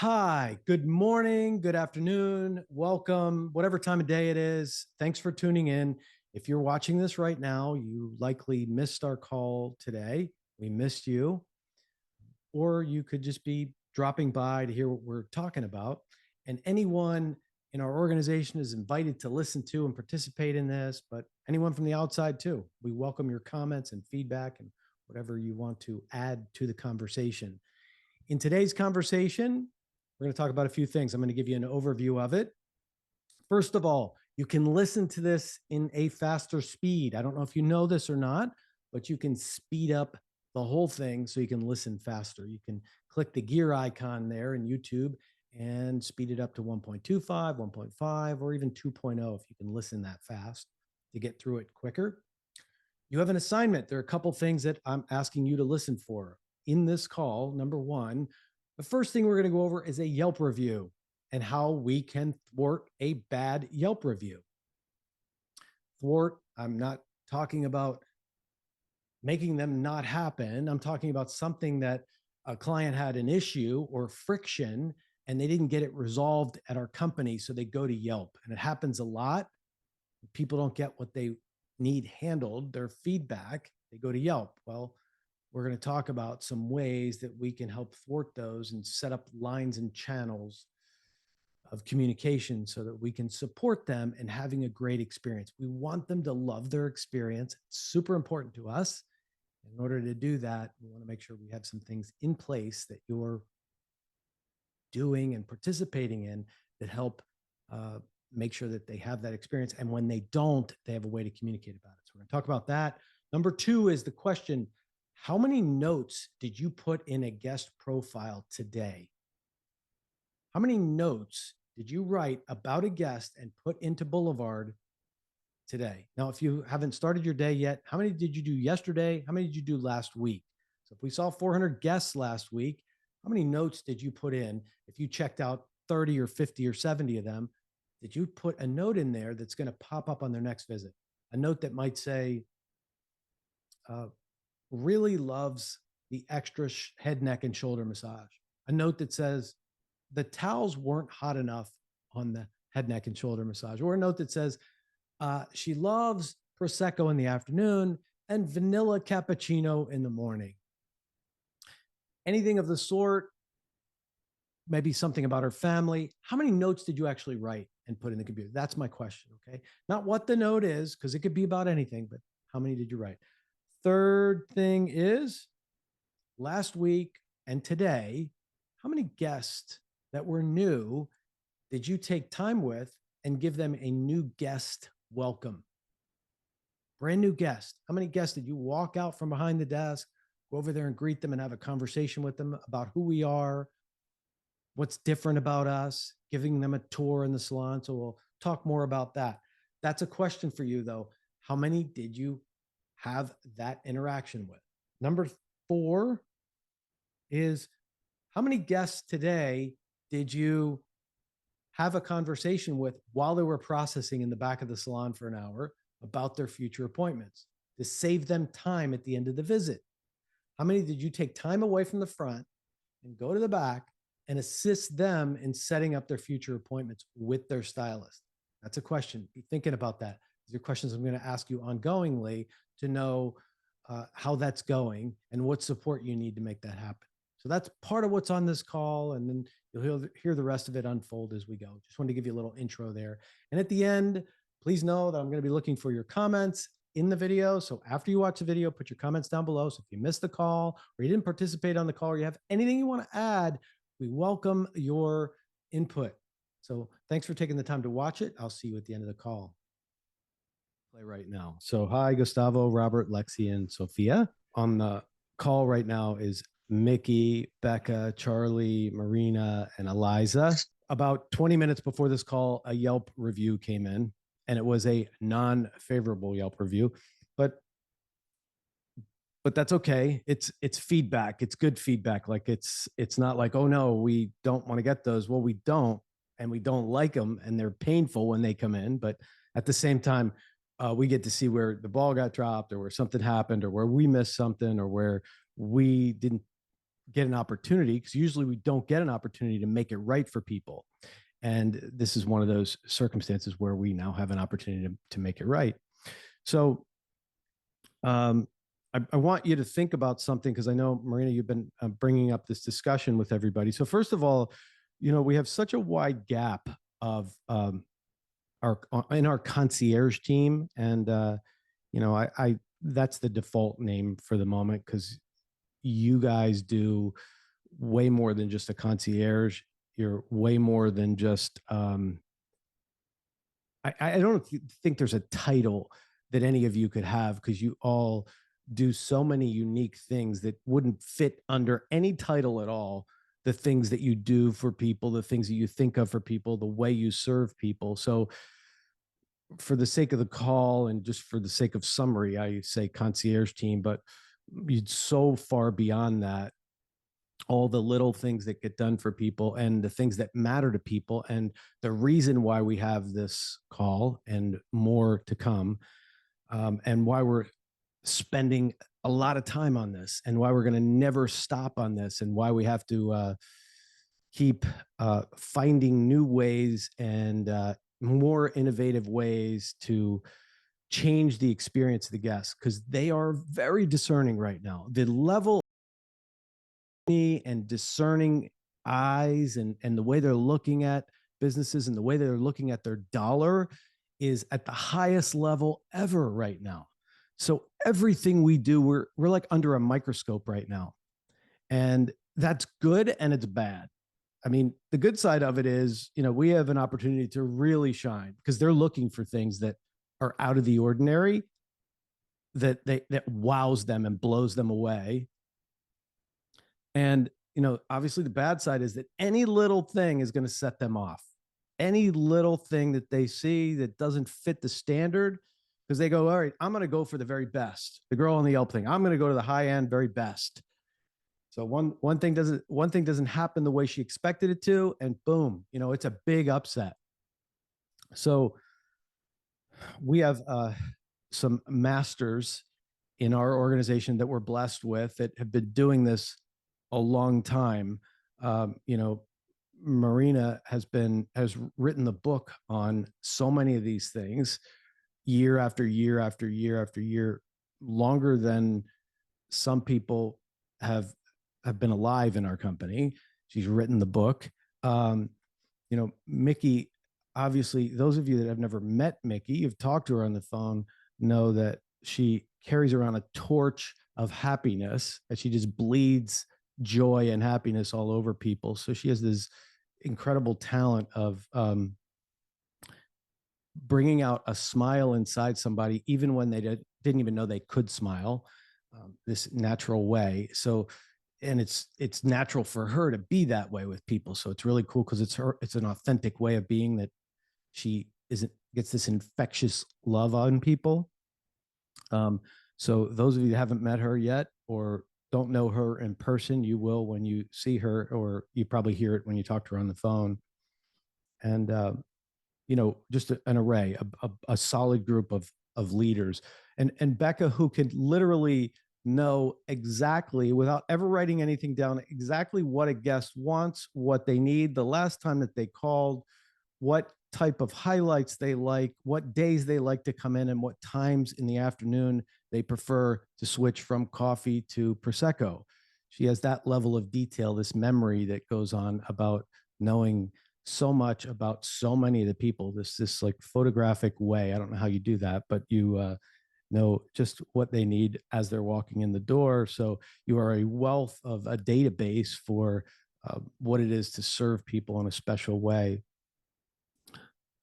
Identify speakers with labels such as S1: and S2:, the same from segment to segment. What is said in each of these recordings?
S1: Hi, good morning, good afternoon, welcome, whatever time of day it is. Thanks for tuning in. If you're watching this right now, you likely missed our call today. We missed you, or you could just be dropping by to hear what we're talking about. And anyone in our organization is invited to listen to and participate in this, but anyone from the outside too. We welcome your comments and feedback and whatever you want to add to the conversation. In today's conversation, we're going to talk about a few things. I'm going to give you an overview of it. First of all, you can listen to this in a faster speed. I don't know if you know this or not, but you can speed up the whole thing so you can listen faster. You can click the gear icon there in YouTube and speed it up to 1.25, 1.5, or even 2.0 if you can listen that fast to get through it quicker. You have an assignment. There are a couple things that I'm asking you to listen for in this call. Number one, the first thing we're going to go over is a Yelp review and how we can thwart a bad Yelp review. Thwart, I'm not talking about making them not happen. I'm talking about something that a client had an issue or friction and they didn't get it resolved at our company. So they go to Yelp, and it happens a lot. People don't get what they need handled, their feedback, they go to Yelp. Well, we're going to talk about some ways that we can help thwart those and set up lines and channels of communication so that we can support them in having a great experience. We want them to love their experience. It's super important to us. In order to do that, we want to make sure we have some things in place that you're doing and participating in that help make sure that they have that experience. And when they don't, they have a way to communicate about it. So we're going to talk about that. Number two is the question, how many notes did you put in a guest profile today? How many notes did you write about a guest and put into Boulevard today? Now, if you haven't started your day yet, how many did you do yesterday? How many did you do last week? So if we saw 400 guests last week, how many notes did you put in? If you checked out 30 or 50 or 70 of them, did you put a note in there that's going to pop up on their next visit? A note that might say, really loves the extra head, neck, and shoulder massage. A note that says, the towels weren't hot enough on the head, neck, and shoulder massage. Or a note that says, she loves Prosecco in the afternoon and vanilla cappuccino in the morning. Anything of the sort, maybe something about her family. How many notes did you actually write and put in the computer? That's my question, okay? Not what the note is, because it could be about anything, but how many did you write? Third thing is, last week and today, how many guests that were new did you take time with and give them a new guest welcome? Brand new guest. How many guests did you walk out from behind the desk, go over there and greet them and have a conversation with them about who we are, what's different about us, giving them a tour in the salon? So we'll talk more about that. That's a question for you, though. How many did you have that interaction with? Number four is, how many guests today did you have a conversation with while they were processing in the back of the salon for an hour about their future appointments to save them time at the end of the visit? How many did you take time away from the front and go to the back and assist them in setting up their future appointments with their stylist? That's a question. Be thinking about that. These are questions I'm going to ask you ongoingly to know how that's going and what support you need to make that happen. So that's part of what's on this call, and then you'll hear the rest of it unfold as we go. Just wanted to give you a little intro there. And at the end, please know that I'm going to be looking for your comments in the video. So after you watch the video, put your comments down below. So if you missed the call or you didn't participate on the call or you have anything you want to add, we welcome your input. So thanks for taking the time to watch it. I'll see you at the end of the call. Play right now. So hi, Gustavo, Robert, Lexi, and Sophia. On the call right now is Mickey, Becca, Charlie, Marina, and Eliza. About 20 minutes before this call, a Yelp review came in, and it was a non-favorable Yelp review, but that's okay. It's feedback. It's good feedback. Like it's not like, oh no, we don't want to get those. Well, we don't, and we don't like them, and they're painful when they come in. But at the same time, we get to see where the ball got dropped, or where something happened, or where we missed something, or where we didn't get an opportunity, because usually we don't get an opportunity to make it right for people. And this is one of those circumstances where we now have an opportunity to make it right. So I want you to think about something, because I know, Marina, you've been bringing up this discussion with everybody. So first of all, we have such a wide gap of our in our concierge team, and I that's the default name for the moment, because you guys do way more than just a concierge. You're way more than just I don't think there's a title that any of you could have, because you all do so many unique things that wouldn't fit under any title at all. The things that you do for people, the things that you think of for people, the way you serve people. So, for the sake of the call and just for the sake of summary, I say concierge team, but you'd so far beyond that. All the little things that get done for people and the things that matter to people, and the reason why we have this call and more to come, and why we're spending a lot of time on this, and why we're going to never stop on this, and why we have to keep finding new ways and more innovative ways to change the experience of the guests, because they are very discerning right now. The level and discerning eyes, and the way they're looking at businesses and the way they're looking at their dollar is at the highest level ever right now. So everything we do, we're like under a microscope right now. And that's good and it's bad. I mean, the good side of it is, we have an opportunity to really shine, because they're looking for things that are out of the ordinary, that wows them and blows them away. And, obviously the bad side is that any little thing is going to set them off. Any little thing that they see that doesn't fit the standard, because they go, all right, I'm going to go for the very best. The girl on the Yelp thing, I'm going to go to the high end, very best. So one thing doesn't happen the way she expected it to, and boom, it's a big upset. So we have some masters in our organization that we're blessed with, that have been doing this a long time. Marina has written the book on so many of these things, year after year after year after year, longer than some people have been alive in our company. She's written the book. Mickey, obviously, those of you that have never met Mickey, you've talked to her on the phone, know that she carries around a torch of happiness, that she just bleeds joy and happiness all over people. So she has this incredible talent of bringing out a smile inside somebody, even when they didn't even know they could smile, this natural way. So, and it's natural for her to be that way with people. So it's really cool, because it's an authentic way of being, that she gets this infectious love on people. So those of you that haven't met her yet, or don't know her in person, you will when you see her, or you probably hear it when you talk to her on the phone. And just an array, a solid group of leaders, and Becca, who could literally know exactly, without ever writing anything down, exactly what a guest wants, what they need, the last time that they called, what type of highlights they like, what days they like to come in, and what times in the afternoon they prefer to switch from coffee to Prosecco. She has that level of detail, this memory that goes on about knowing so much about so many of the people, this like photographic way. I don't know how you do that, but you know just what they need as they're walking in the door. So you are a wealth of a database for what it is to serve people in a special way.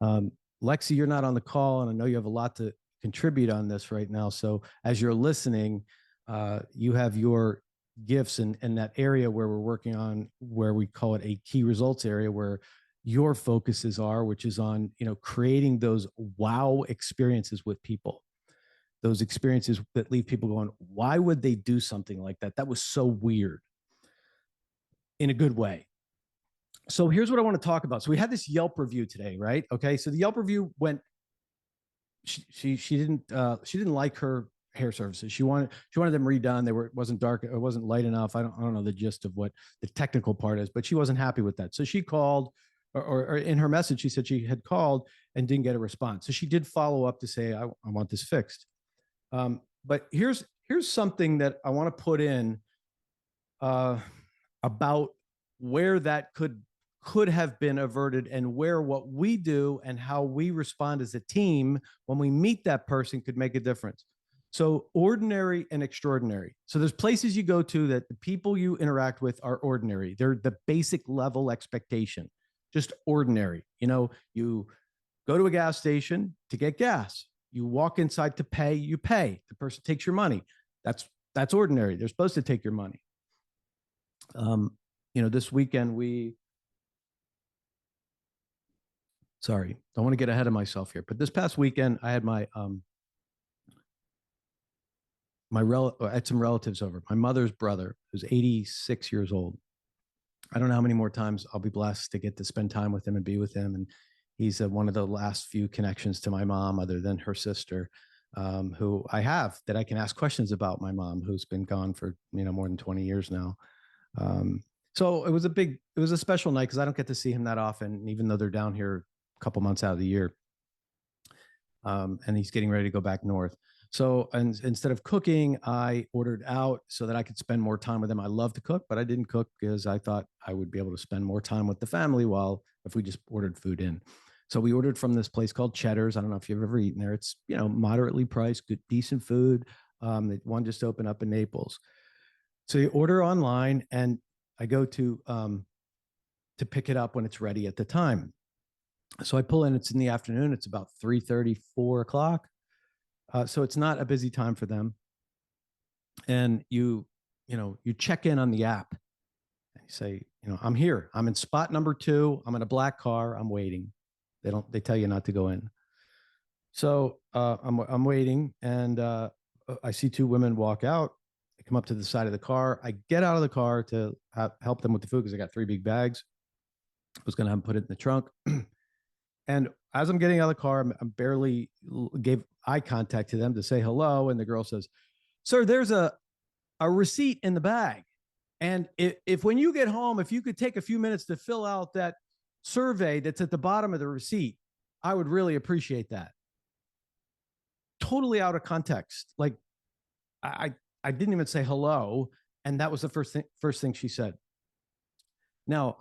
S1: Lexi, you're not on the call, and I know you have a lot to contribute on this right now. So as you're listening, you have your gifts in that area where we're working on, where we call it a key results area, where your focuses are, which is on creating those wow experiences with people, those experiences that leave people going, why would they do something like that? That was so weird, in a good way. So here's what I want to talk about. So we had this Yelp review today, right? Okay, so the Yelp review went. She didn't like her hair services. She wanted them redone. It wasn't dark. It wasn't light enough. I don't know the gist of what the technical part is, but she wasn't happy with that. So she called, or in her message, she said she had called and didn't get a response. So she did follow up to say, I want this fixed. But here's something that I want to put in about where that could have been averted, and where what we do and how we respond as a team when we meet that person could make a difference. So ordinary and extraordinary. So there's places you go to that the people you interact with are ordinary. They're the basic level expectation, just ordinary. You go to a gas station to get gas. You walk inside to pay, you pay. The person takes your money. That's ordinary. They're supposed to take your money. This weekend sorry, don't want to get ahead of myself here, but this past weekend I had I had some relatives over. My mother's brother, who's 86 years old. I don't know how many more times I'll be blessed to get to spend time with him and be with him. And he's one of the last few connections to my mom, other than her sister, who I have that I can ask questions about my mom, who's been gone for more than 20 years now. So it was a special night because I don't get to see him that often, even though they're down here a couple months out of the year. And he's getting ready to go back north. So, and instead of cooking, I ordered out so that I could spend more time with him. I love to cook, but I didn't cook because I thought I would be able to spend more time with the family if we just ordered food in. So we ordered from this place called Cheddar's. I don't know if you've ever eaten there. It's, moderately priced, good, decent food. One just opened up in Naples. So you order online, and I go to pick it up when it's ready at the time. So I pull in, it's in the afternoon. It's about 3:30, 4 o'clock. So it's not a busy time for them. And you check in on the app and you say, I'm here. I'm in spot number 2. I'm in a black car. I'm waiting. They tell you not to go in. So I'm waiting, and I see 2 women walk out. I come up to the side of the car. I get out of the car to help them with the food because I got 3 big bags. I was going to have them put it in the trunk. And as I'm getting out of the car, I'm barely gave eye contact to them to say hello. And the girl says, "Sir, there's a receipt in the bag. And if when you get home, if you could take a few minutes to fill out that survey that's at the bottom of the receipt, I would really appreciate that." Totally out of context. Like I didn't even say hello. And that was the first thing she said. Now,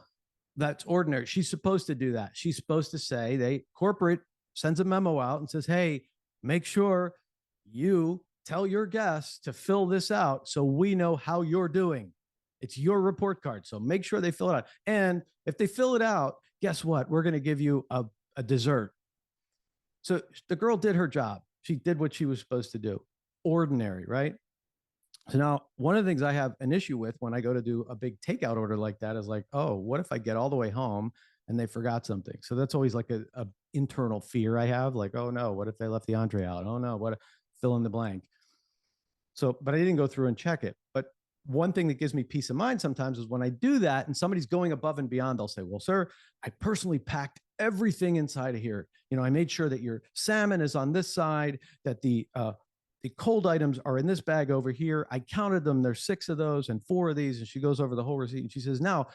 S1: that's ordinary. She's supposed to do that. She's supposed to say, corporate sends a memo out and says, "Hey, make sure you tell your guests to fill this out so we know how you're doing. It's your report card. So make sure they fill it out. And if they fill it out, guess what? We're going to give you a dessert." So the girl did her job. She did what she was supposed to do. Ordinary, right? So now, one of the things I have an issue with when I go to do a big takeout order like that is like, oh, what if I get all the way home and they forgot something? So that's always like a internal fear I have. Like, oh no, what if they left the entree out? Oh no, what? Fill in the blank. So, but I didn't go through and check it. But one thing that gives me peace of mind sometimes is when I do that and somebody's going above and beyond, they'll say, "Well, sir, I personally packed everything inside of here. I made sure that your salmon is on this side, that the cold items are in this bag over here. I counted them. There's 6 of those and 4 of these." And she goes over the whole receipt and she says, "Now,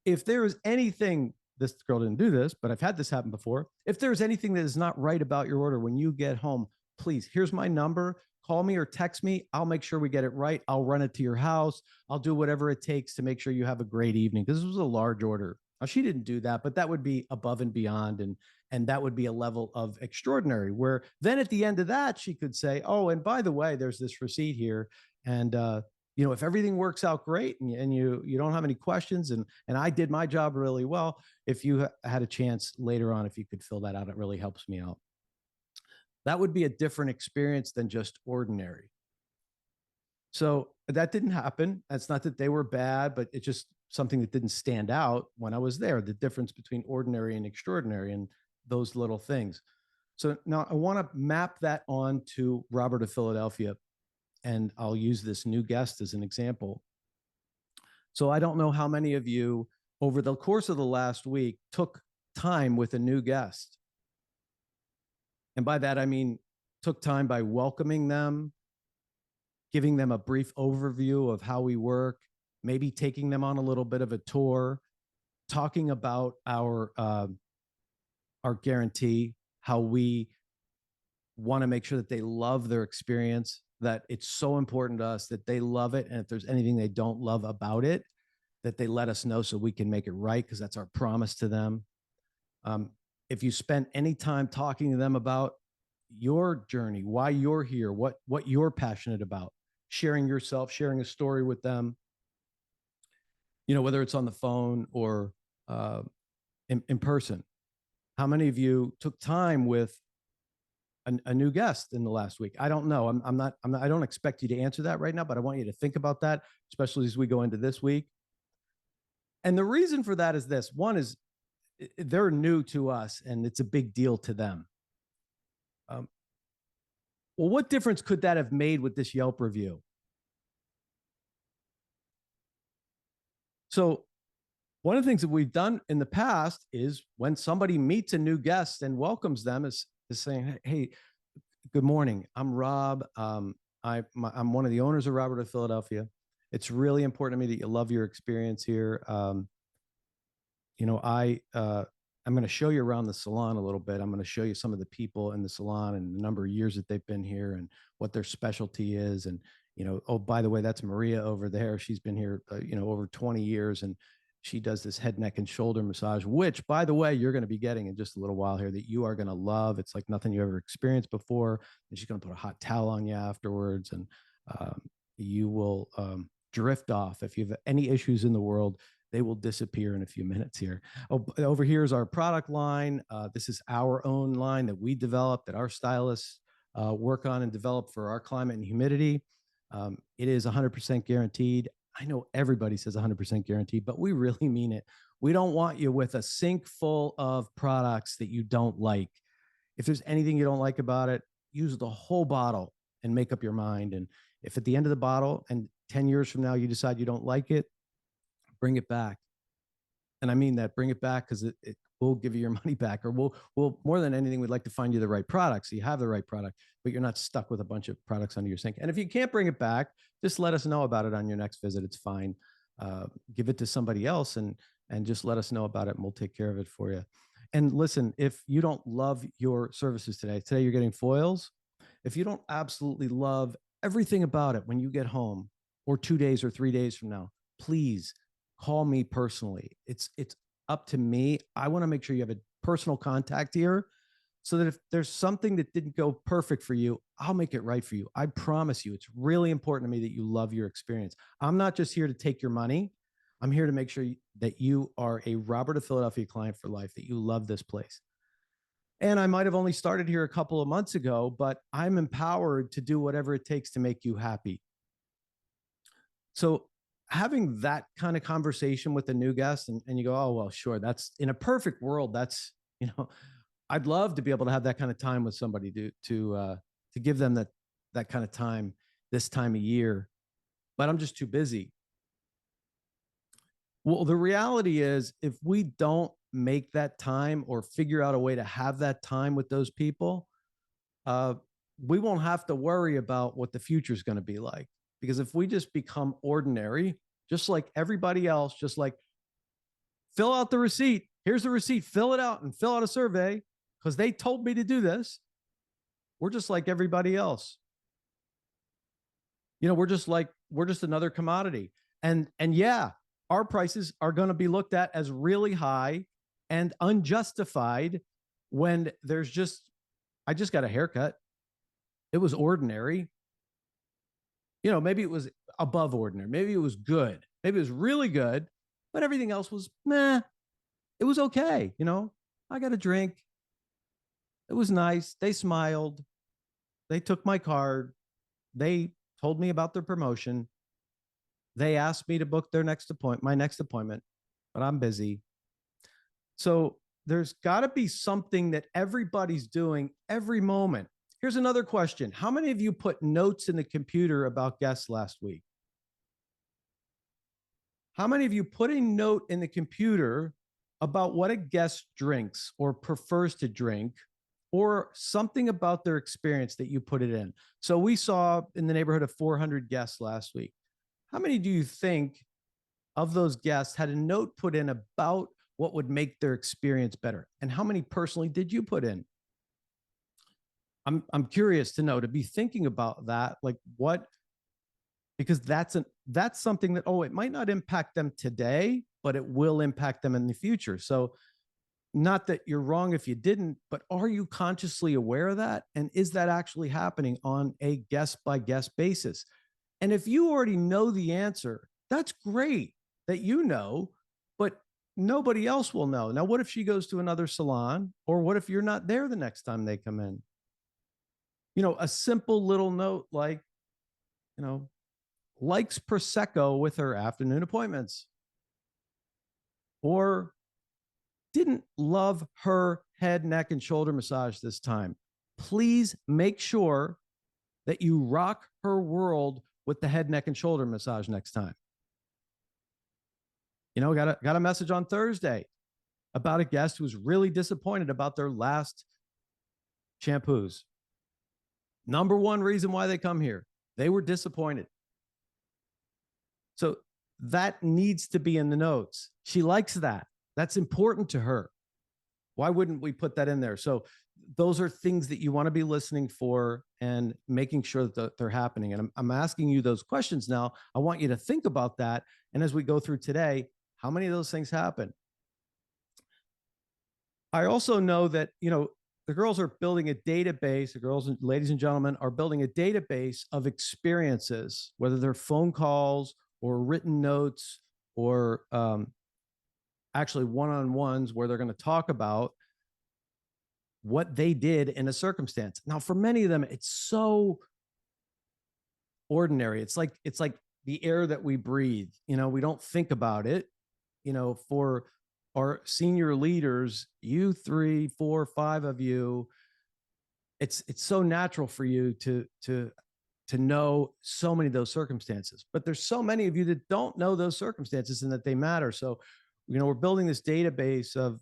S1: if there is anything," this girl didn't do this, but I've had this happen before. "If there's anything that is not right about your order when you get home, please, here's my number. Call me or text me. I'll make sure we get it right. I'll run it to your house. I'll do whatever it takes to make sure you have a great evening." Because this was a large order. Now, she didn't do that, but that would be above and beyond. And that would be a level of extraordinary, where then at the end of that, she could say, "Oh, and by the way, there's this receipt here. And, if everything works out great and you don't have any questions and I did my job really well, if you had a chance later on, if you could fill that out, it really helps me out." That would be a different experience than just ordinary. So that didn't happen. That's not that they were bad, but it's just something that didn't stand out when I was there, the difference between ordinary and extraordinary and those little things. So now I want to map that on to Robert of Philadelphia, and I'll use this new guest as an example. So I don't know how many of you over the course of the last week took time with a new guest. And by that, I mean, took time by welcoming them, giving them a brief overview of how we work, maybe taking them on a little bit of a tour, talking about our guarantee, how we want to make sure that they love their experience, that it's so important to us that they love it. And if there's anything they don't love about it, that they let us know so we can make it right, because that's our promise to them. Um, if you spend any time talking to them about your journey, why you're here, what you're passionate about, sharing yourself, sharing a story with them, whether it's on the phone or in person. How many of you took time with a new guest in the last week? I don't know. I don't expect you to answer that right now, but I want you to think about that, especially as we go into this week. And the reason for that is this: one is they're new to us and it's a big deal to them. Well, what difference could that have made with this Yelp review? So one of the things that we've done in the past is when somebody meets a new guest and welcomes them is saying, hey, good morning. I'm Rob. I'm one of the owners of Robert of Philadelphia. It's really important to me that you love your experience here. I'm going to show you around the salon a little bit. I'm going to show you some of the people in the salon and the number of years that they've been here and what their specialty is. And, oh, by the way, that's Maria over there. She's been here, over 20 years, and she does this head, neck, and shoulder massage, which, by the way, you're going to be getting in just a little while here, that you are going to love. It's like nothing you ever experienced before. And she's going to put a hot towel on you afterwards, and you will drift off. If you have any issues in the world, they will disappear in a few minutes here. Oh, over here is our product line. This is our own line that we developed, that our stylists work on and develop for our climate and humidity. It is 100% guaranteed. I know everybody says 100% guaranteed, but we really mean it. We don't want you with a sink full of products that you don't like. If there's anything you don't like about it, use the whole bottle and make up your mind. And if at the end of the bottle and 10 years from now you decide you don't like it, bring it back. And I mean that, bring it back, because it will give you your money back, or we'll more than anything, we'd like to find you the right product, so you have the right product, but you're not stuck with a bunch of products under your sink. And if you can't bring it back, just let us know about it on your next visit. It's fine. Give it to somebody else and just let us know about it, and we'll take care of it for you. And listen, if you don't love your services today you're getting foils. If you don't absolutely love everything about it when you get home, or 2 days or 3 days from now, please call me personally. It's up to me. I want to make sure you have a personal contact here, so that if there's something that didn't go perfect for you, I'll make it right for you. I promise you, it's really important to me that you love your experience. I'm not just here to take your money. I'm here to make sure that you are a Robert of Philadelphia client for life, that you love this place. And I might have only started here a couple of months ago, but I'm empowered to do whatever it takes to make you happy. So having that kind of conversation with a new guest, and you go, oh, well, sure, that's, in a perfect world, that's, I'd love to be able to have that kind of time with somebody to give them that kind of time this time of year, but I'm just too busy. Well, the reality is, if we don't make that time or figure out a way to have that time with those people, we won't have to worry about what the future is going to be like. Because if we just become ordinary, just like everybody else, just like fill out the receipt, here's the receipt, fill it out and fill out a survey because they told me to do this. We're just like everybody else. We're just another commodity. And yeah, our prices are going to be looked at as really high and unjustified when I just got a haircut. It was ordinary. Maybe it was above ordinary. Maybe it was good. Maybe it was really good, but everything else was meh. It was okay. I got a drink. It was nice. They smiled. They took my card. They told me about their promotion. They asked me to book my next appointment, but I'm busy. So there's got to be something that everybody's doing every moment. Here's another question. How many of you put notes in the computer about guests last week? How many of you put a note in the computer about what a guest drinks or prefers to drink, or something about their experience that you put it in. So we saw in the neighborhood of 400 guests last week. How many do you think of those guests had a note put in about what would make their experience better? And how many personally did you put in? I'm curious to know, to be thinking about that, like what, because that's something that, oh, it might not impact them today, but it will impact them in the future. So not that you're wrong if you didn't, but are you consciously aware of that? And is that actually happening on a guest by guest basis? And if you already know the answer, that's great that you know, but nobody else will know. Now, what if she goes to another salon, or what if you're not there the next time they come in? A simple little note like, likes Prosecco with her afternoon appointments, or didn't love her head, neck, and shoulder massage this time. Please make sure that you rock her world with the head, neck, and shoulder massage next time. Got a message on Thursday about a guest who was really disappointed about their last shampoos. Number one reason why they come here, they were disappointed. So that needs to be in the notes. She likes that. That's important to her. Why wouldn't we put that in there? So those are things that you want to be listening for and making sure that they're happening. And I'm asking you those questions now. I want you to think about that. And as we go through today, how many of those things happen? I also know that, the girls are building a database. The girls and ladies and gentlemen are building a database of experiences, whether they're phone calls or written notes or actually one-on-ones where they're going to talk about what they did in a circumstance. Now, for many of them, it's so ordinary. It's like the air that we breathe. We don't think about it. For our senior leaders, you 3, 4, 5 of you, it's so natural for you to know so many of those circumstances. But there's so many of you that don't know those circumstances and that they matter. So, we're building this database of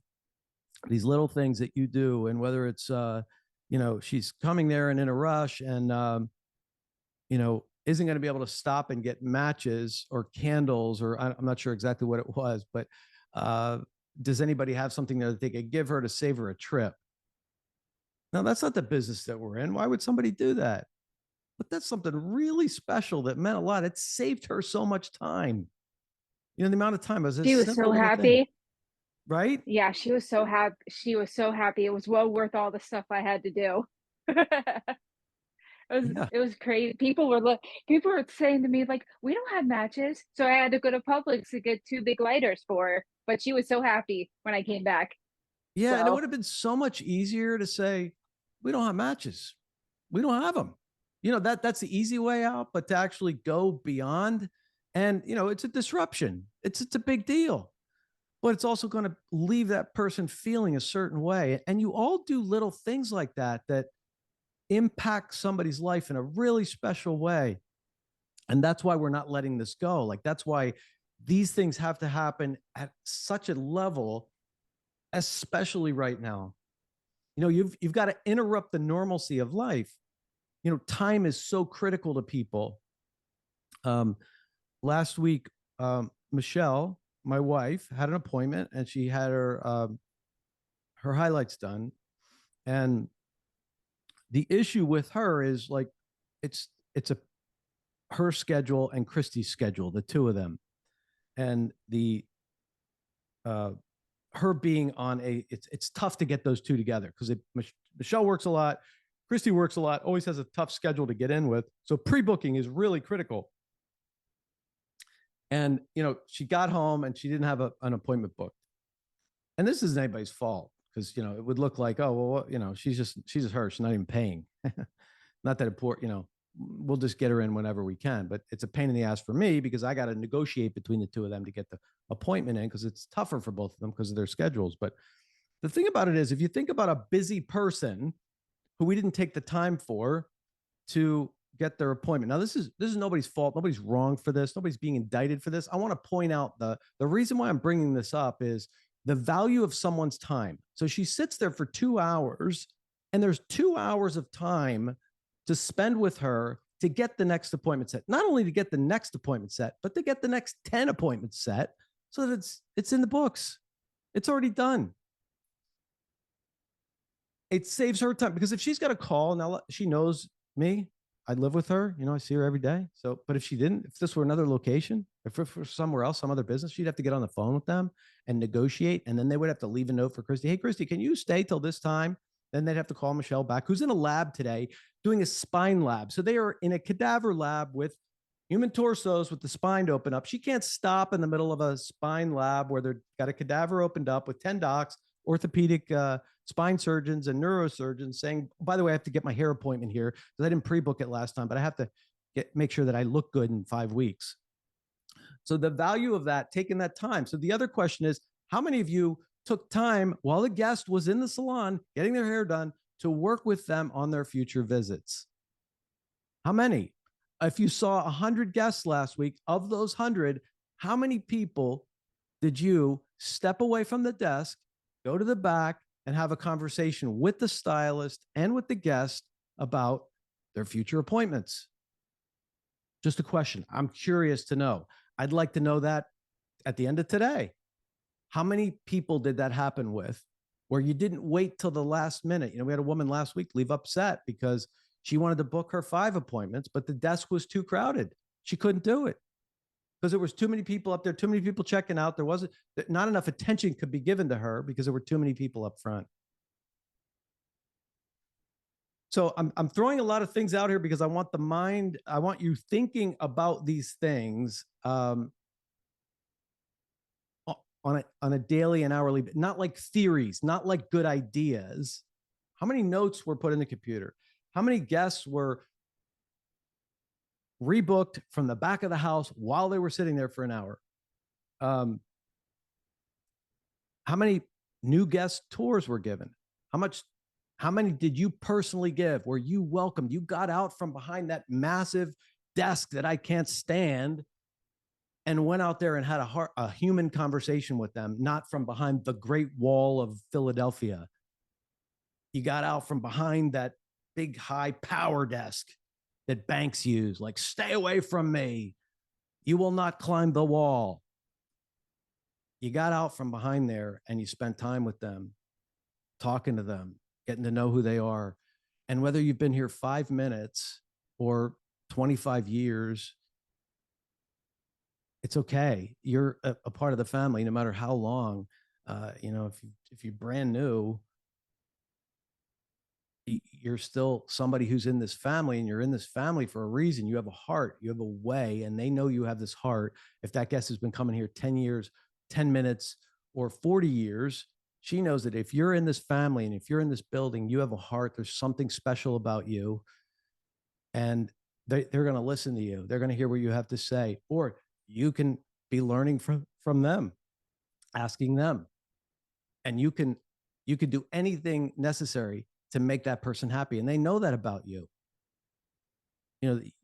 S1: these little things that you do, and whether it's she's coming there and in a rush and isn't going to be able to stop and get matches or candles, or I'm not sure exactly what it was, but does anybody have something there that they could give her to save her a trip? Now, that's not the business that we're in. Why would somebody do that? But that's something really special that meant a lot. It saved her so much time. The amount of time.
S2: She was so happy.
S1: Right?
S2: Yeah, she was so happy. She was so happy. It was well worth all the stuff I had to do. It was crazy. People were saying to me, like, we don't have matches. So I had to go to Publix to get 2 big lighters for her. But she was so happy when I came back.
S1: Yeah, and it would have been so much easier to say, we don't have matches. We don't have them. That's the easy way out, but to actually go beyond, and it's a disruption. It's a big deal. But it's also going to leave that person feeling a certain way. And you all do little things like that impact somebody's life in a really special way. And that's why we're not letting this go. Like, that's why these things have to happen at such a level, especially right now. You've got to interrupt the normalcy of life. Time is so critical to people. Last week, Michelle, my wife, had an appointment and she had her highlights done. And the issue with her is, like, it's her schedule and Christy's schedule, the two of them. And her being on it's tough to get those two together because Michelle works a lot. Christy works a lot, always has a tough schedule to get in with. So pre-booking is really critical. And, she got home and she didn't have an appointment booked. And this isn't anybody's fault because, it would look like, oh, well, she's just her. She's not even paying. Not that important, we'll just get her in whenever we can. But it's a pain in the ass for me because I got to negotiate between the two of them to get the appointment in because it's tougher for both of them because of their schedules. But the thing about it is, if you think about a busy person who we didn't take the time to get their appointment. Now, this is nobody's fault. Nobody's wrong for this. Nobody's being indicted for this. I want to point out the reason why I'm bringing this up is the value of someone's time. So she sits there for 2 hours And there's 2 hours of time to spend with her to get the next appointment set. Not only to get the next appointment set, but to get the next 10 appointments set so that it's in the books. It's already done. It saves her time because if she's got a call now, she knows me. I live with her. I see her every day. So, but if she didn't, if this were another location, if it were somewhere else, some other business, she'd have to get on the phone with them and negotiate. And then they would have to leave a note for Christy. Hey, Christy, can you stay till this time? Then they'd have to call Michelle back, who's in a lab today doing a spine lab. So they are in a cadaver lab with human torsos with the spine open up. She can't stop in the middle of a spine lab where they've got a cadaver opened up with 10 docs, orthopedic spine surgeons and neurosurgeons saying, by the way, I have to get my hair appointment here because I didn't pre-book it last time, but I have to make sure that I look good in 5 weeks. So the value of that, taking that time. So the other question is, how many of you took time while the guest was in the salon getting their hair done to work with them on their future visits? How many? If you saw 100 guests last week, of those 100, how many people did you step away from the desk, go to the back, and have a conversation with the stylist and with the guest about their future appointments? Just a question. I'm curious to know. I'd like to know that at the end of today. How many people did that happen with where you didn't wait till the last minute? We had a woman last week leave upset because she wanted to book her 5 appointments, but the desk was too crowded. She couldn't do it because there was too many people up there, too many people checking out. There wasn't not enough attention could be given to her because there were too many people up front. So I'm throwing a lot of things out here because I want you thinking about these things on a daily and hourly, not like theories, not like good ideas. How many notes were put in the computer? How many guests were rebooked from the back of the house while they were sitting there for an hour? How many new guest tours were given? How many did you personally give? Were you welcomed? You got out from behind that massive desk that I can't stand and went out there and had a human conversation with them, not from behind the Great Wall of Philadelphia. You got out from behind that big high power desk that banks use, like, stay away from me. You will not climb the wall. You got out from behind there and you spent time with them, talking to them, getting to know who they are. And whether you've been here 5 minutes or 25 years, it's okay. You're a part of the family, no matter how long. If you're brand new, you're still somebody who's in this family, and you're in this family for a reason. You have a heart, you have a way, and they know you have this heart. If that guest has been coming here 10 years, 10 minutes, or 40 years, she knows that if you're in this family and if you're in this building, you have a heart. There's something special about you, and they're going to listen to you. They're going to hear what you have to say, or you can be learning from them, asking them, and you can do anything necessary to make that person happy. And they know that about you.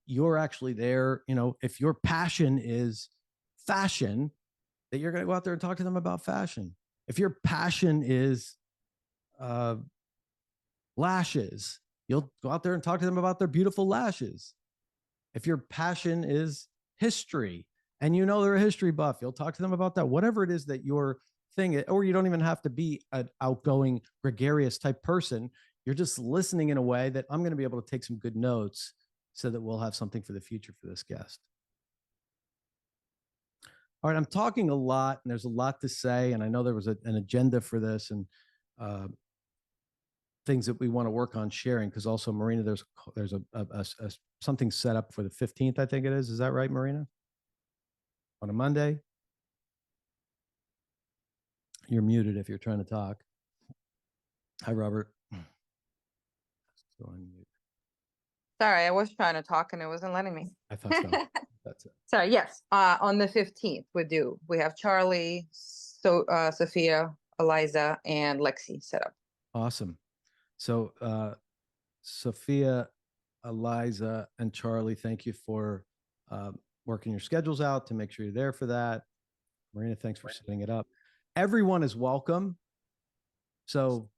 S1: You're actually there. If your passion is fashion, that you're going to go out there and talk to them about fashion. If your passion is lashes, you'll go out there and talk to them about their beautiful lashes. If your passion is history and they're a history buff, you'll talk to them about that. Whatever it is that your thing is, or you don't even have to be an outgoing, gregarious type person. You're just listening in a way that I'm going to be able to take some good notes so that we'll have something for the future for this guest. All right, I'm talking a lot and there's a lot to say, and I know there was an agenda for this and things that we want to work on sharing, because also, Marina, there's a something set up for the 15th, I think it is. Is that right, Marina? On a Monday? You're muted if you're trying to talk. Hi, Robert.
S3: Sorry, I was trying to talk and it wasn't letting me.
S1: I thought so. That's it.
S3: Sorry, yes. On the 15th, we have Charlie, Sophia, Eliza, and Lexi set up.
S1: Awesome. So Sophia, Eliza, and Charlie, thank you for working your schedules out to make sure you're there for that. Marina, thanks for setting it up. Everyone is welcome. So,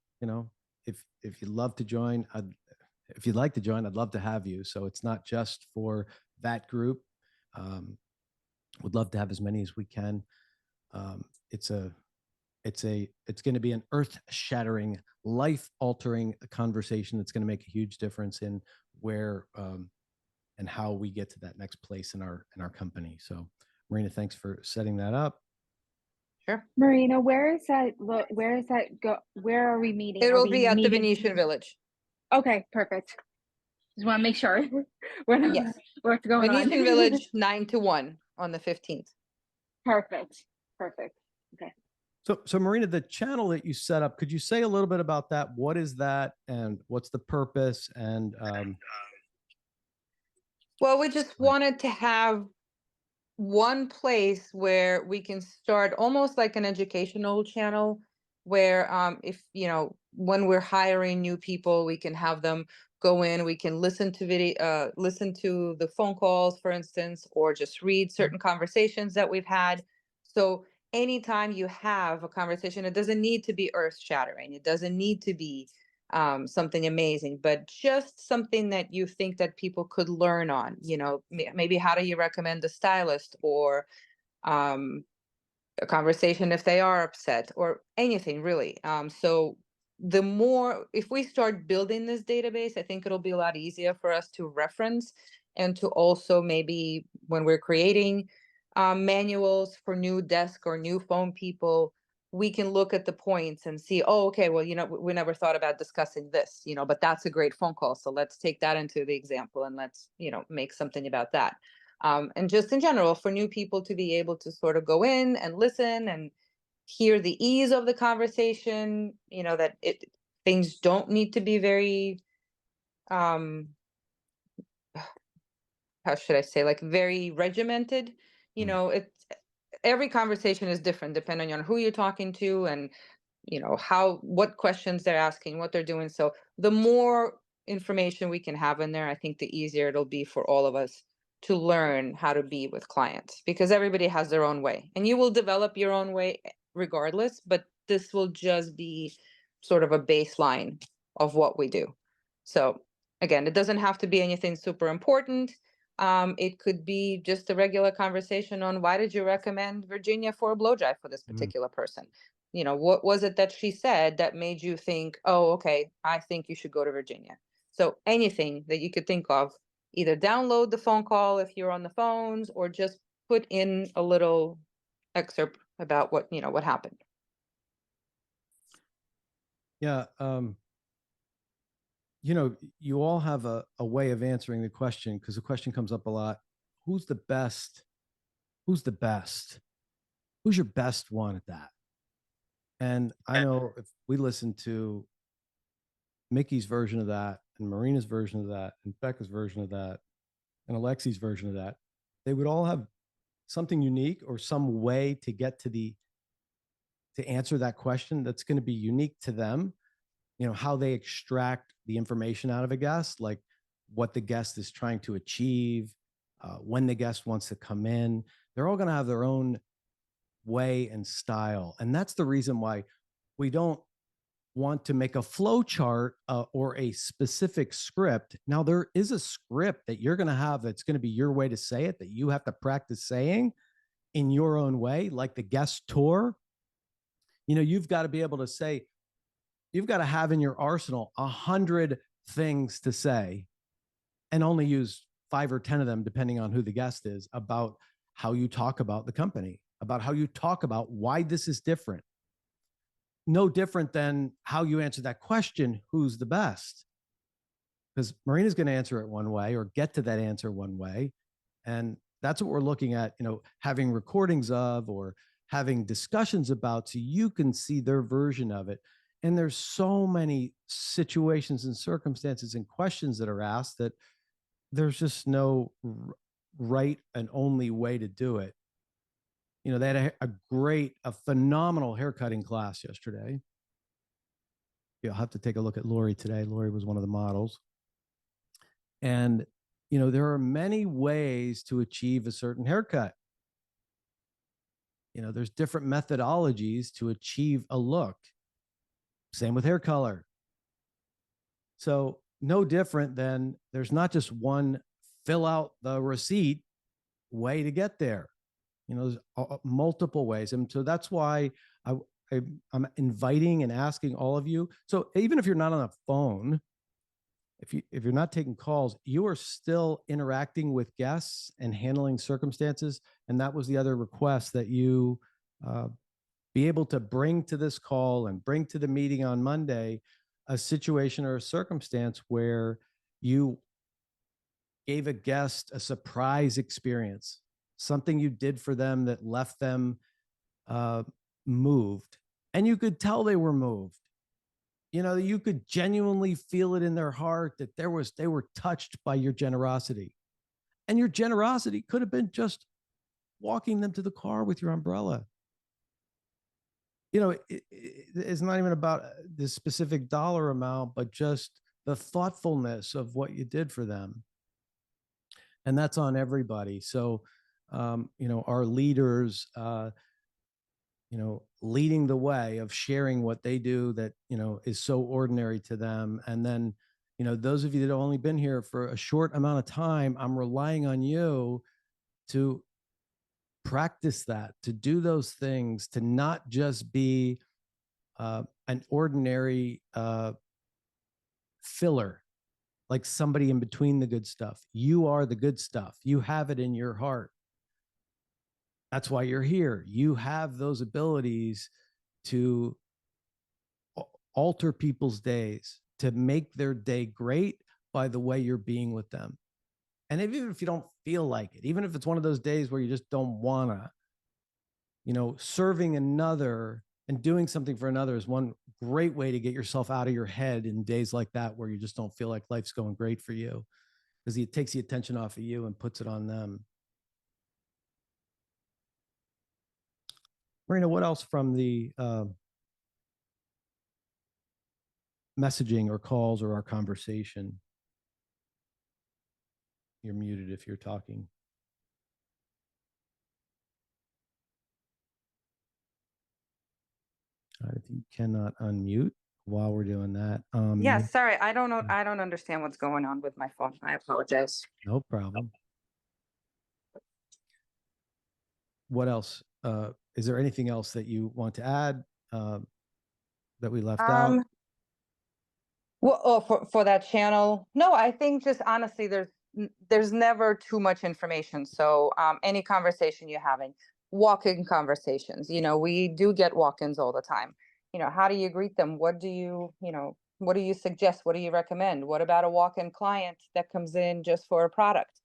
S1: if you'd love to join, if you'd like to join, I'd love to have you. So it's not just for that group. Would love to have as many as we can. It's going to be an earth-shattering, life-altering conversation that's going to make a huge difference in where and how we get to that next place in our company. So, Marina, thanks for setting that up.
S3: Sure.
S2: Marina, where is that? Where is that go? Where are we meeting?
S3: It
S2: Are
S3: will
S2: we
S3: be at the
S2: meeting?
S3: Venetian Village.
S2: Okay, perfect. Just want to make sure we're not,
S3: Yes.
S2: what's going
S3: Venetian
S2: on.
S3: Village, 9 to 1 on the 15th.
S2: Perfect. Perfect. Okay.
S1: So Marina, the channel that you set up, could you say a little bit about that? What is that, and what's the purpose? And
S3: well, we just wanted to have one place where we can start almost like an educational channel where if when we're hiring new people, we can have them go in, we can listen to listen to the phone calls, for instance, or just read certain conversations that we've had. So anytime you have a conversation, it doesn't need to be earth shattering, it doesn't need to be something amazing, but just something that you think that people could learn on. Maybe how do you recommend a stylist, or a conversation if they are upset, or anything really. So the more, if we start building this database, I think it'll be a lot easier for us to reference, and to also maybe when we're creating manuals for new desk or new phone people, we can look at the points and see, oh, okay, well, we never thought about discussing this, but that's a great phone call. So let's take that into the example, and let's, make something about that. And just in general, for new people to be able to sort of go in and listen and hear the ease of the conversation, that things don't need to be very, um, how should I say, like very regimented. It's every conversation is different depending on who you're talking to, and what questions they're asking, what they're doing. So the more information we can have in there, I think the easier it'll be for all of us to learn how to be with clients, because everybody has their own way, and you will develop your own way regardless, but this will just be sort of a baseline of what we do. So again, it doesn't have to be anything super important. It could be just a regular conversation on, why did you recommend Virginia for a blow dry for this particular person? What was it that she said that made you think, oh, okay, I think you should go to Virginia? So anything that you could think of, either download the phone call if you're on the phones, or just put in a little excerpt about what happened.
S1: Yeah. You all have a way of answering the question, because the question comes up a lot. Who's the best? Who's the best? Who's your best one at that? And I know if we listen to Mickey's version of that, and Marina's version of that, and Becca's version of that, and Alexi's version of that, they would all have something unique, or some way to get to answer that question that's going to be unique to them. How they extract the information out of a guest, like what the guest is trying to achieve, when the guest wants to come in. They're all going to have their own way and style. And that's the reason why we don't want to make a flow chart or a specific script. Now, there is a script that you're going to have that's going to be your way to say it, that you have to practice saying in your own way, like the guest tour. You've got to be able to say, you've got to have in your arsenal 100 things to say, and only use 5 or 10 of them, depending on who the guest is, about how you talk about the company, about how you talk about why this is different. No different than how you answer that question, who's the best? Because Marina's going to answer it one way, or get to that answer one way. And that's what we're looking at, having recordings of, or having discussions about, so you can see their version of it. And there's so many situations and circumstances and questions that are asked that there's just no right and only way to do it. They had a phenomenal haircutting class yesterday. You'll have to take a look at Lori today. Lori was one of the models. And, there are many ways to achieve a certain haircut. There's different methodologies to achieve a look. Same with hair color. So no different than there's not just one fill out the receipt way to get there. There's multiple ways. And so that's why I, I'm inviting and asking all of you. So even if you're not on a phone, if you're not taking calls, you are still interacting with guests and handling circumstances. And that was the other request, that you be able to bring to this call and bring to the meeting on Monday a situation or a circumstance where you gave a guest a surprise experience, something you did for them that left them moved, and you could tell they were moved. You could genuinely feel it in their heart that they were touched by your generosity. And your generosity could have been just walking them to the car with your umbrella. It's not even about the specific dollar amount, but just the thoughtfulness of what you did for them. And that's on everybody. So, our leaders, leading the way of sharing what they do that, is so ordinary to them. And then, those of you that have only been here for a short amount of time, I'm relying on you to practice that, to do those things, to not just be an ordinary filler, like somebody in between the good stuff. You are the good stuff. You have it in your heart. That's why you're here. You have those abilities to alter people's days, to make their day great by the way you're being with them. And even if you don't feel like it, even if it's one of those days where you just don't wanna, serving another and doing something for another is one great way to get yourself out of your head in days like that, where you just don't feel like life's going great for you, because it takes the attention off of you and puts it on them. Marina, what else from the messaging or calls or our conversation? You're muted if you're talking. If you cannot unmute while we're doing that.
S3: Yeah, sorry, I don't know. I don't understand what's going on with my phone. I apologize.
S1: No problem. What else? Is there anything else that you want to add that we left out?
S3: Well, for that channel, no, I think just honestly, there's never too much information. So any conversation you're having, walk-in conversations, we do get walk-ins all the time. How do you greet them? What do you suggest? What do you recommend? What about a walk-in client that comes in just for a product?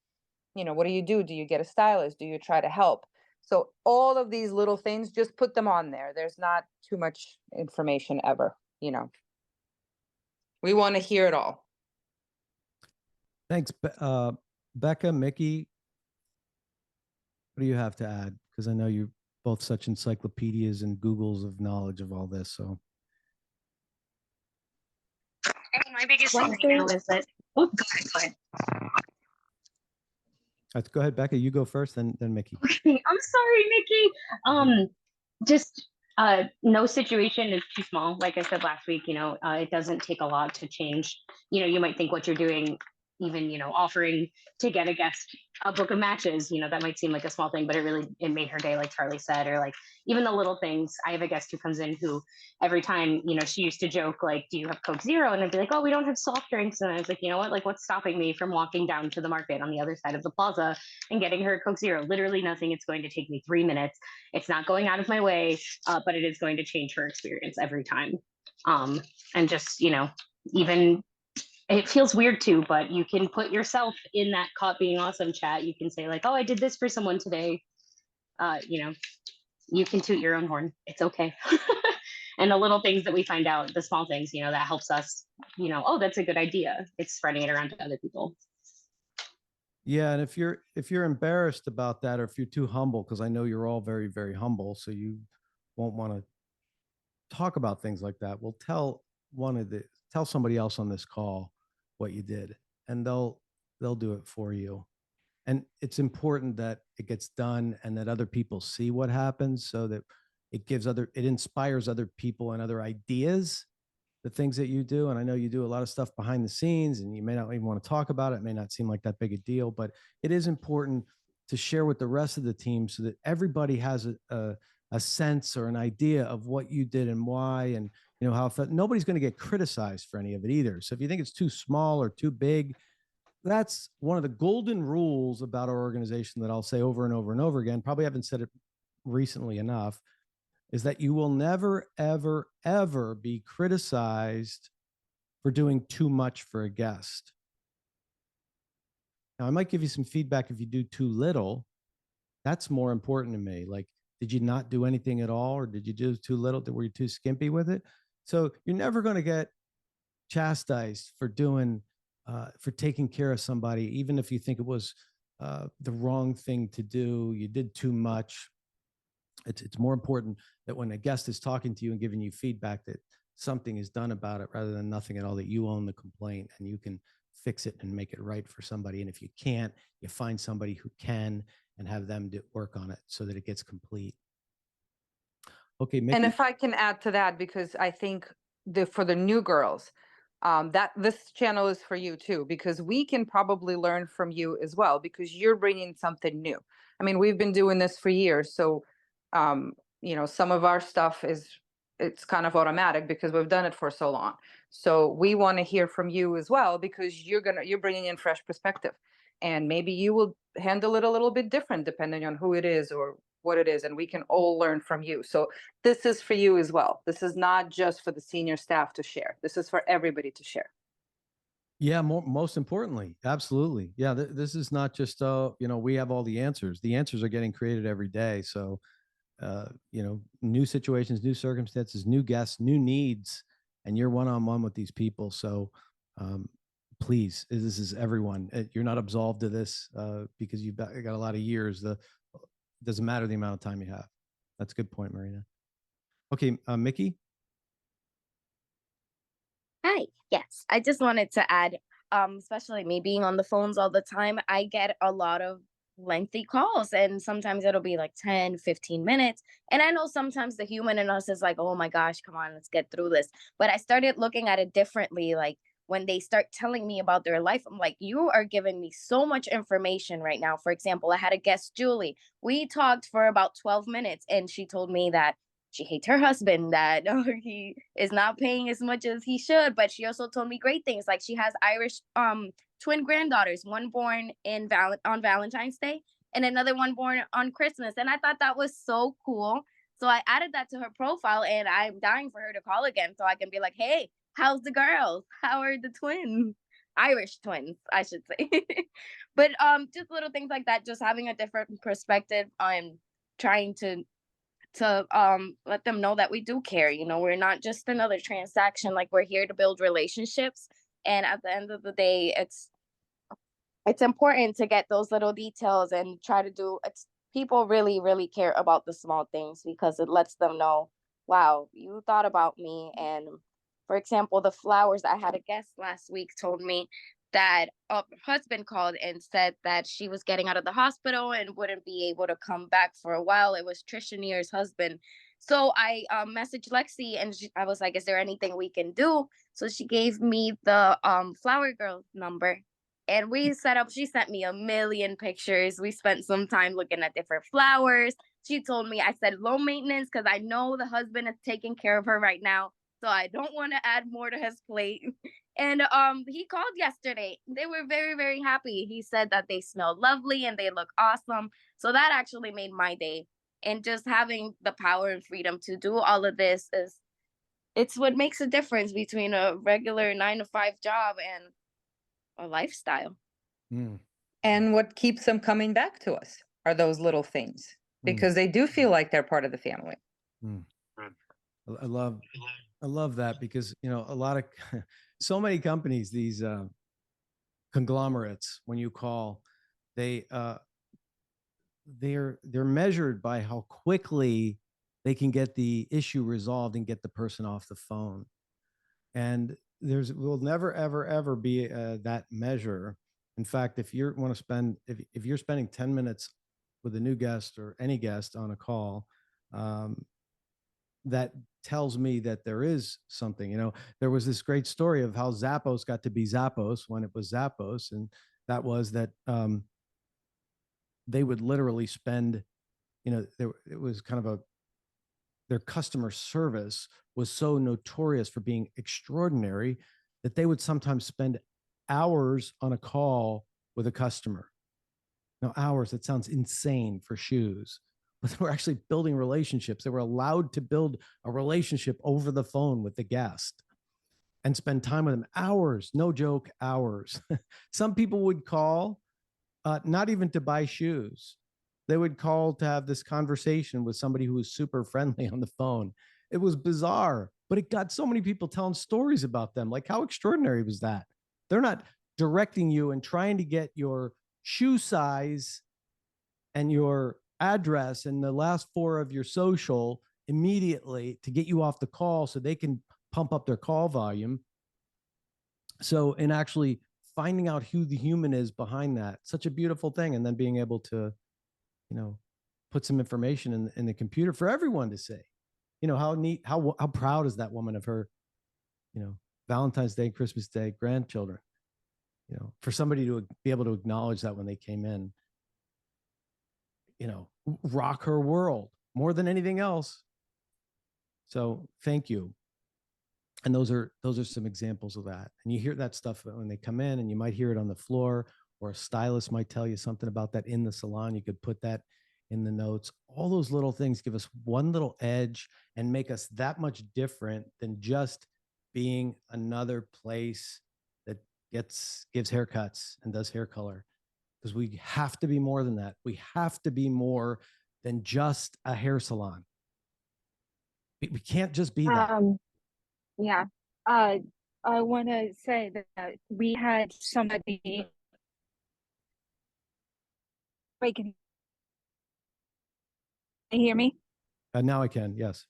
S3: What do you do? Do you get a stylist? Do you try to help? So all of these little things, just put them on there. There's not too much information ever. We want to hear it all.
S1: Thanks, Becca, Mickey. What do you have to add? Because I know you're both such encyclopedias and Googles of knowledge of all this. So,
S4: my biggest thing right now is that. Oh, go ahead.
S1: Go ahead, Becca. You go first, then Mickey.
S4: Okay, I'm sorry, Mickey. Just no situation is too small. Like I said last week, it doesn't take a lot to change. You might think what you're doing, even offering to get a guest a book of matches, that might seem like a small thing, but it made her day, like Charlie said. Or like even the little things. I have a guest who comes in who every time, she used to joke like, do you have Coke Zero? And I'd be like, oh, we don't have soft drinks. And I was like, you know what, like what's stopping me from walking down to the market on the other side of the plaza and getting her Coke Zero? Literally nothing. It's going to take me 3 minutes. It's not going out of my way, but it is going to change her experience every time. And just, even it feels weird too, but you can put yourself in that caught being awesome chat. You can say like, oh, I did this for someone today. You can toot your own horn. It's okay. And the little things that we find out, the small things, that helps us, oh, that's a good idea. It's spreading it around to other people.
S1: Yeah, and if you're embarrassed about that, or if you're too humble, because I know you're all very, very humble, so you won't want to talk about things like that. Well, tell somebody else on this call what you did, and they'll do it for you. And it's important that it gets done and that other people see what happens, so that it inspires other people and other ideas the things that you do. And I know you do a lot of stuff behind the scenes, and you may not even want to talk about it. It may not seem like that big a deal, but it is important to share with the rest of the team so that everybody has a sense or an idea of what you did and why, and how it felt. Nobody's going to get criticized for any of it either. So if you think it's too small or too big, that's one of the golden rules about our organization that I'll say over and over and over again. Probably haven't said it recently enough, is that you will never, ever, ever be criticized for doing too much for a guest. Now, I might give you some feedback if you do too little. That's more important to me. Like, did you not do anything at all? Or did you do too little? Were you too skimpy with it? So you're never going to get chastised for for taking care of somebody, even if you think it was the wrong thing to do. You did too much. It's more important that when a guest is talking to you and giving you feedback, that something is done about it rather than nothing at all, that you own the complaint and you can fix it and make it right for somebody. And if you can't, you find somebody who can and have them work on it so that it gets complete. Okay, Mickey.
S3: And if I can add to that, because I think for the new girls, that this channel is for you too, because we can probably learn from you as well, because you're bringing something new. I mean, we've been doing this for years, so some of our stuff it's kind of automatic because we've done it for so long. So we want to hear from you as well, because you're bringing in fresh perspective, and maybe you will handle it a little bit different depending on who it is or what it is, and we can all learn from you. So this is for you as well. This is not just for the senior staff to share. This is for everybody to share.
S1: Yeah, most importantly, absolutely. Yeah, this is not just we have all the answers. The answers are getting created every day. So new situations, new circumstances, new guests, new needs, and you're one-on-one with these people. So please, this is everyone. You're not absolved of this because you've got a lot of years. It doesn't matter the amount of time you have. That's a good point, Marina. Okay, Mickey.
S5: Hi. Yes, I just wanted to add, especially me being on the phones all the time, I get a lot of lengthy calls, and sometimes it'll be like 10, 15 minutes. And I know sometimes the human in us is like, oh my gosh, come on, let's get through this. But I started looking at it differently. Like when they start telling me about their life, I'm like, you are giving me so much information right now. For example, I had a guest, Julie. We talked for about 12 minutes, and she told me that she hates her husband, that he is not paying as much as he should. But she also told me great things, like she has Irish twin granddaughters, one born on Valentine's Day and another one born on Christmas. And I thought that was so cool. So I added that to her profile, and I'm dying for her to call again so I can be like, hey, how's the girls? How are the twins? Irish twins, I should say. But just little things like that, just having a different perspective on trying to let them know that we do care. We're not just another transaction. Like, we're here to build relationships, and at the end of the day, it's important to get those little details and try to do it's people really, really care about the small things, because it lets them know, wow, you thought about me. And for example, the flowers, I had a guest last week told me that her husband called and said that she was getting out of the hospital and wouldn't be able to come back for a while. It was Trisha Neer's husband. So I messaged Lexi, and I was like, is there anything we can do? So she gave me the flower girl number, and she sent me a million pictures. We spent some time looking at different flowers. She told me, I said low maintenance because I know the husband is taking care of her right now, so I don't want to add more to his plate. And he called yesterday. They were very, very happy. He said that they smell lovely and they look awesome. So that actually made my day. And just having the power and freedom to do all of this it's what makes a difference between a regular 9-to-5 job and a lifestyle.
S1: Mm.
S3: And what keeps them coming back to us are those little things, because they do feel like they're part of the family.
S1: Mm. I love that, because a lot of so many companies, these conglomerates, when you call, they're measured by how quickly they can get the issue resolved and get the person off the phone. And will never, ever, ever be that measure. In fact, if you're spending 10 minutes with a new guest or any guest on a call, that tells me that there is something. There was this great story of how Zappos got to be Zappos when it was Zappos. And that was that they would literally spend, it was kind of their customer service was so notorious for being extraordinary that they would sometimes spend hours on a call with a customer. Now, hours, that sounds insane for shoes, but they were actually building relationships. They were allowed to build a relationship over the phone with the guest and spend time with them. Hours, no joke, hours. Some people would call, not even to buy shoes. They would call to have this conversation with somebody who was super friendly on the phone. It was bizarre, but it got so many people telling stories about them. Like, how extraordinary was that? They're not directing you and trying to get your shoe size and your address and the last four of your social immediately to get you off the call so they can pump up their call volume. So, in actually finding out who the human is behind that, such a beautiful thing. And then being able to, put some information in the computer for everyone to see. How neat, how proud is that woman of her, Valentine's Day, Christmas Day, grandchildren, for somebody to be able to acknowledge that when they came in, rock her world more than anything else. So thank you. And those are some examples of that. And you hear that stuff when they come in, and you might hear it on the floor, or a stylist might tell you something about that in the salon. You could put that in the notes. All those little things give us one little edge and make us that much different than just being another place that gives haircuts and does hair color. Because we have to be more than that. We have to be more than just a hair salon. We can't just be that.
S2: Yeah. I want to say that we had somebody. Wait, can you hear me?
S1: Now I can, yes.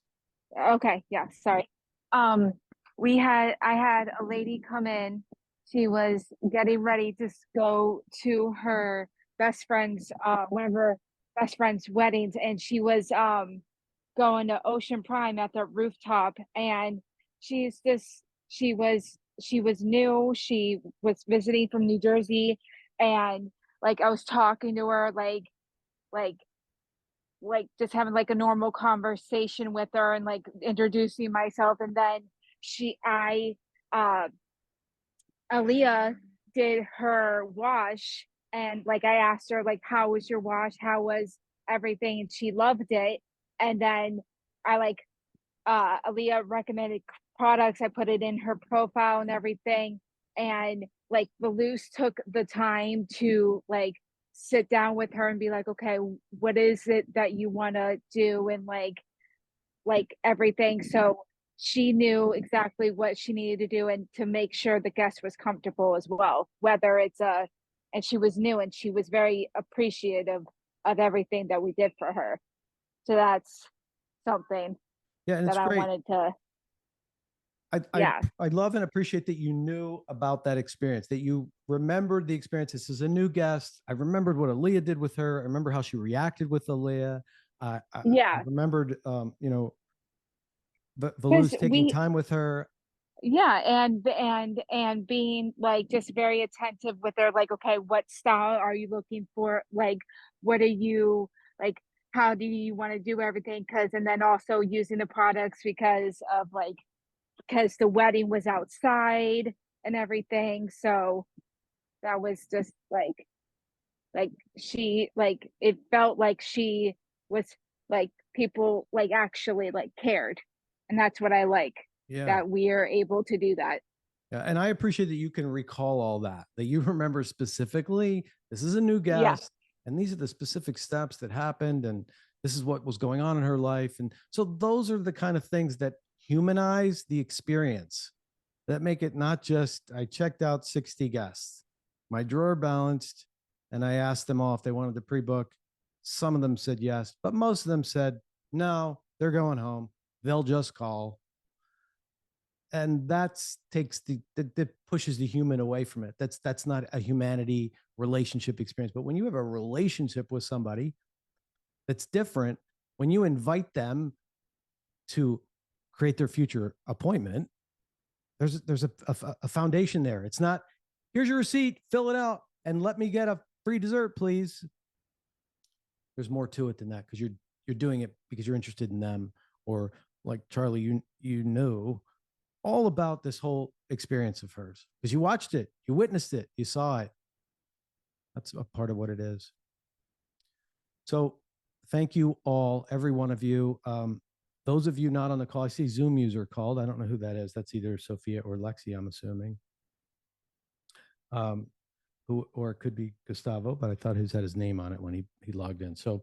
S2: Okay, yeah, sorry. I had a lady come in. She was getting ready to go to her best friend's, one of her best friend's weddings, and she was going to Ocean Prime at the rooftop. And she was new. She was visiting from New Jersey, and like I was talking to her, like just having like a normal conversation with her and like introducing myself. And then uh Aaliyah did her wash, and like I asked her like, how was your wash, how was everything, and she loved it. And then Aaliyah recommended products. I put it in her profile and everything. And like Velouz took the time to like sit down with her and be like, okay, what is it that you want to do? And like everything. So she knew exactly what she needed to do, and to make sure the guest was comfortable as well, whether it's and she was new, and she was very appreciative of everything that we did for her. So that's something
S1: Yeah, and it's
S2: that I
S1: great.
S2: wanted to.
S1: I love and appreciate that you knew about that experience, that you remembered the experience. This is a new guest. I remembered what Aaliyah did with her. I remember how she reacted with Aaliyah. I remembered, Velouz taking time with her.
S2: And being like just very attentive with her, like, okay, what style are you looking for? Like, what are you like? How do you want to do everything? And then also using the products because the wedding was outside and everything. So that was just like she, like, it felt like she was like, people like actually like cared. And that's what I like, that we are able to do that.
S1: Yeah, and I appreciate that you can recall all that you remember specifically. This is a new guest, and these are the specific steps that happened, and this is what was going on in her life. And so those are the kind of things that humanize the experience, that make it not just, I checked out 60 guests, my drawer balanced, and I asked them all if they wanted to pre-book. Some of them said yes, but most of them said no, they're going home. They'll just call. And that pushes the human away from it. That's not a humanity relationship experience. But when you have a relationship with somebody that's different, when you invite them to create their future appointment, there's a foundation there. It's not, here's your receipt, fill it out, and let me get a free dessert, please. There's more to it than that, because you're doing it because you're interested in them, or like Charlie, you know all about this whole experience of hers because you watched it, you witnessed it, you saw it. That's a part of what it is. So thank you all, every one of you. Those of you not on the call, I see Zoom user called. I don't know who that is. That's either Sophia or Lexi, I'm assuming. Or it could be Gustavo, but I thought his had his name on it when he logged in. So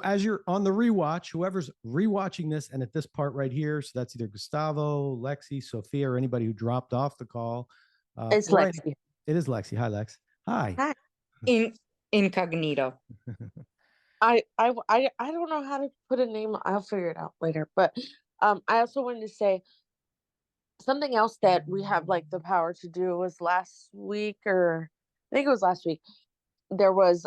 S1: as you're on the rewatch, whoever's rewatching this, and at this part right here, so that's either Gustavo, Lexi, Sophia, or anybody who dropped off the call.
S6: It's Lexi.
S1: It is Lexi. Hi, Lex. Hi.
S3: Hi. Incognito.
S6: I don't know how to put a name. I'll figure it out later. But I also wanted to say something else that we have like the power to do was last week, or I think it was last week. There was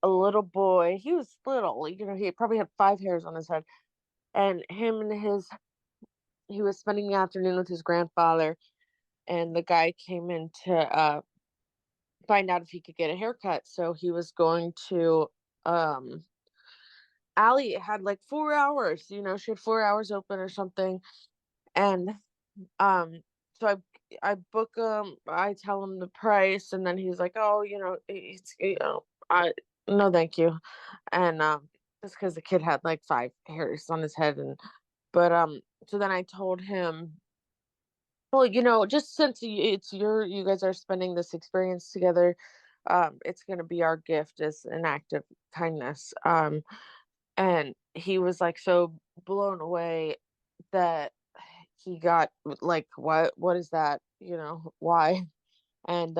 S6: a little boy. He was little, he probably had 5 hairs on his head, and he was spending the afternoon with his grandfather, and the guy came in to find out if he could get a haircut. So he was going to Allie had like 4 hours, she had 4 hours open or something. And so I book him, I tell him the price, and then he's like, oh, it's I no thank you. And just because the kid had like 5 hairs on his head. But so then I told him, well, just since you guys are spending this experience together, it's going to be our gift as an act of kindness. And he was like so blown away that he got like, what is that? Why? And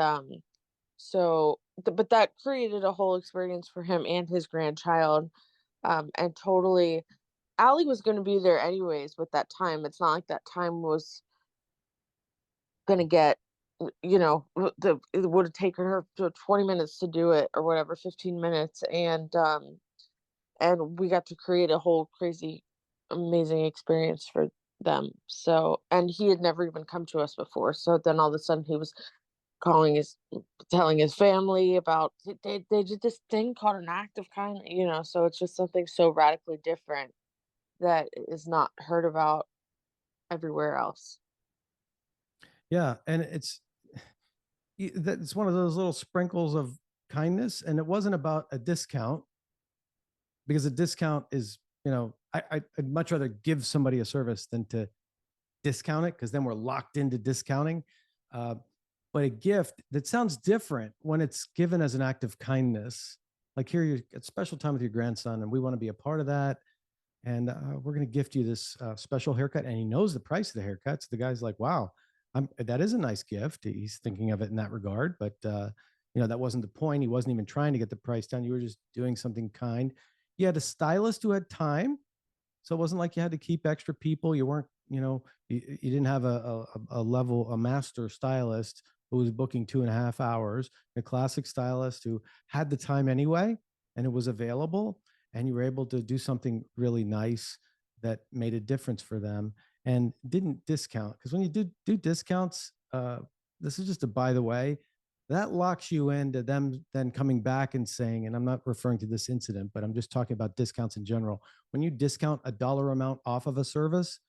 S6: but that created a whole experience for him and his grandchild. And totally, Allie was going to be there anyways with that time. It's not like that time was going to get, it would have taken her 20 minutes to do it or whatever, 15 minutes. And we got to create a whole crazy, amazing experience for them. So, and he had never even come to us before. So then all of a sudden he was telling his family about, they did this thing called an act of kindness, so it's just something so radically different that is not heard about everywhere else.
S1: Yeah. And it's one of those little sprinkles of kindness. And it wasn't about a discount, because a discount is, I'd much rather give somebody a service than to discount it, because then we're locked into discounting. But a gift that sounds different when it's given as an act of kindness. Like, here, you're at special time with your grandson, and we want to be a part of that. And we're going to gift you this special haircut. And he knows the price of the haircut. So the guy's like, wow, that is a nice gift. He's thinking of it in that regard. But, that wasn't the point. He wasn't even trying to get the price down. You were just doing something kind. You had a stylist who had time. So it wasn't like you had to keep extra people. You weren't, you didn't have a master stylist who was booking 2.5 hours, a classic stylist who had the time anyway, and it was available. And you were able to do something really nice that made a difference for them and didn't discount. Because when you do discounts, this is just a by the way, that locks you into them then coming back and saying, and I'm not referring to this incident, but I'm just talking about discounts in general. When you discount a dollar amount off of a service,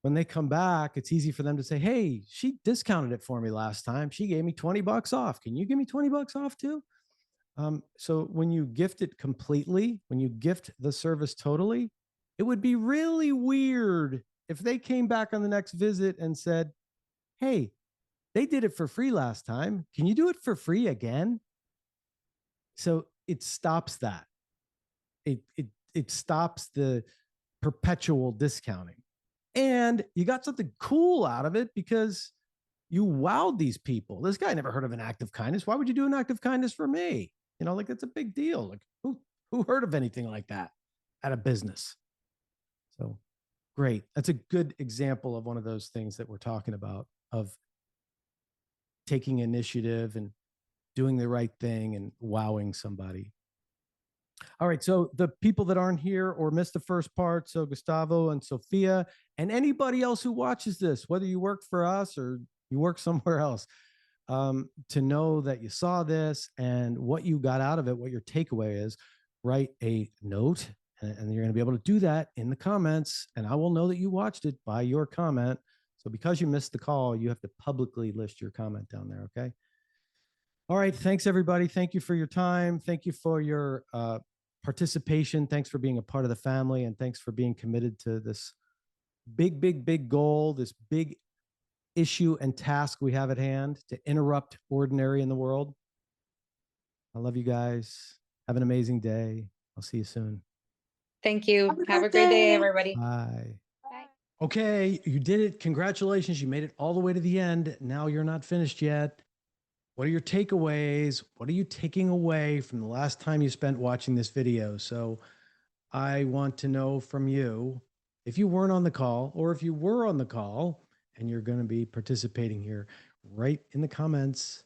S1: when they come back, it's easy for them to say, hey, she discounted it for me last time. She gave me $20 off. Can you give me $20 off too? So when you gift it completely, when you gift the service totally, it would be really weird if they came back on the next visit and said, hey, they did it for free last time. Can you do it for free again? So it stops that. It stops the perpetual discounting. And you got something cool out of it because you wowed these people. This guy never heard of an act of kindness. Why would you do an act of kindness for me? Like, it's a big deal. Like, who heard of anything like that at a business? So great. That's a good example of one of those things that we're talking about, of taking initiative and doing the right thing and wowing somebody. All right. So the people that aren't here or missed the first part, so Gustavo and Sophia, and anybody else who watches this, whether you work for us or you work somewhere else, to know that you saw this and what you got out of it, what your takeaway is, write a note. And you're going to be able to do that in the comments. And I will know that you watched it by your comment. So because you missed the call, you have to publicly list your comment down there. Okay. All right. Thanks, everybody. Thank you for your time. Thank you for your participation. Thanks for being a part of the family. And thanks for being committed to this big, big, big goal, this big issue and task we have at hand to interrupt ordinary in the world. I love you guys. Have an amazing day. I'll see you soon.
S3: Thank you. Have a great day, everybody.
S1: Bye.
S2: Bye.
S1: Okay, you did it. Congratulations. You made it all the way to the end. Now you're not finished yet. What are your takeaways? What are you taking away from the last time you spent watching this video? So I want to know from you, if you weren't on the call or if you were on the call and you're going to be participating here, write in the comments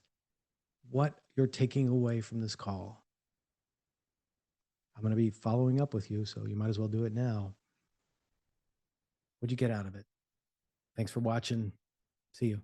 S1: what you're taking away from this call. I'm going to be following up with you, so you might as well do it now. What'd you get out of it? Thanks for watching. See you.